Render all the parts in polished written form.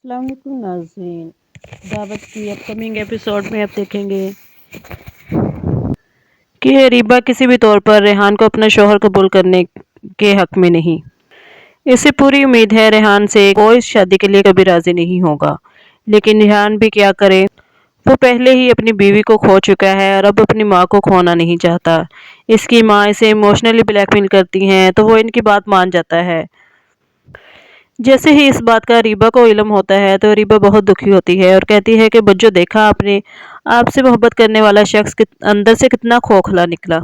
السلام علیکم ناظرین، دعوت کی اپ کمنگ ایپیسوڈ میں آپ دیکھیں گے کہ ریبا کسی بھی طور پر ریحان کو اپنا شوہر قبول کرنے کے حق میں نہیں۔ اسے پوری امید ہے ریحان سے وہ اس شادی کے لیے کبھی راضی نہیں ہوگا، لیکن ریحان بھی کیا کرے، وہ پہلے ہی اپنی بیوی کو کھو چکا ہے اور اب اپنی ماں کو کھونا نہیں چاہتا۔ اس کی ماں اسے ایموشنلی بلیک میل کرتی ہیں تو وہ ان کی بات مان جاتا ہے۔ جیسے ہی اس بات کا ریبا کو علم ہوتا ہے تو ریبا بہت دکھی ہوتی ہے اور کہتی ہے کہ بجو دیکھا آپ نے، آپ سے محبت کرنے والا شخص اندر سے کتنا کھوکھلا نکلا۔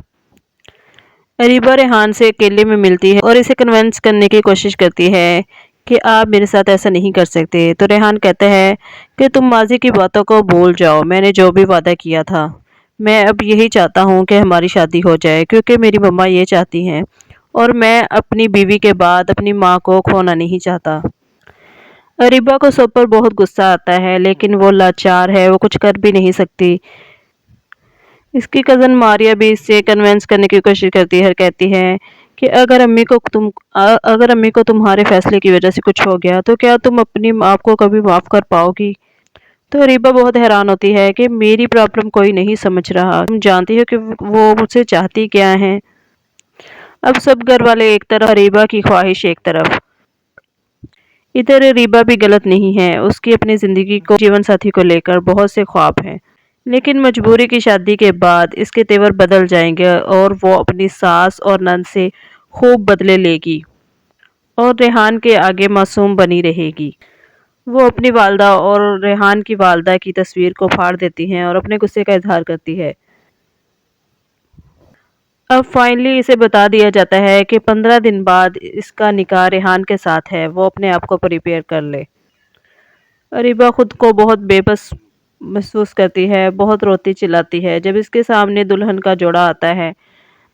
ریبا ریحان سے اکیلے میں ملتی ہے اور اسے کنونس کرنے کی کوشش کرتی ہے کہ آپ میرے ساتھ ایسا نہیں کر سکتے، تو ریحان کہتا ہے کہ تم ماضی کی باتوں کو بھول جاؤ، میں نے جو بھی وعدہ کیا تھا، میں اب یہی چاہتا ہوں کہ ہماری شادی ہو جائے کیونکہ میری مما یہ چاہتی ہیں اور میں اپنی بیوی کے بعد اپنی ماں کو کھونا نہیں چاہتا۔ ریبا کو سب پر بہت غصہ آتا ہے لیکن وہ لاچار ہے، وہ کچھ کر بھی نہیں سکتی۔ اس کی کزن ماریا بھی اس سے کنونس کرنے کی کوشش کرتی ہے اور کہتی ہے کہ اگر امی کو تمہارے فیصلے کی وجہ سے کچھ ہو گیا تو کیا تم اپنی آپ کو کبھی معاف کر پاؤ گی؟ تو ریبا بہت حیران ہوتی ہے کہ میری پرابلم کوئی نہیں سمجھ رہا، تم جانتی ہو کہ وہ مجھ سے چاہتی کیا ہیں۔ اب سب گھر والے ایک طرف، ریبا کی خواہش ایک طرف۔ ادھر ریبا بھی غلط نہیں ہے، اس کی اپنی زندگی کو، جیون ساتھی کو لے کر بہت سے خواب ہیں، لیکن مجبوری کی شادی کے بعد اس کے تیور بدل جائیں گے اور وہ اپنی ساس اور نند سے خوب بدلے لے گی اور ریحان کے آگے معصوم بنی رہے گی۔ وہ اپنی والدہ اور ریحان کی والدہ کی تصویر کو پھاڑ دیتی ہیں اور اپنے غصے کا اظہار کرتی ہے۔ اب فائنلی اسے بتا دیا جاتا ہے کہ 15 دن بعد اس کا نکاح ریحان کے ساتھ ہے، وہ اپنے آپ کو پریپیئر کر لے۔ ریبا خود کو بہت بے بس محسوس کرتی ہے، بہت روتی چلاتی ہے۔ جب اس کے سامنے دلہن کا جوڑا آتا ہے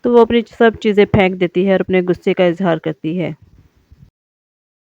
تو وہ اپنی سب چیزیں پھینک دیتی ہے اور اپنے غصے کا اظہار کرتی ہے۔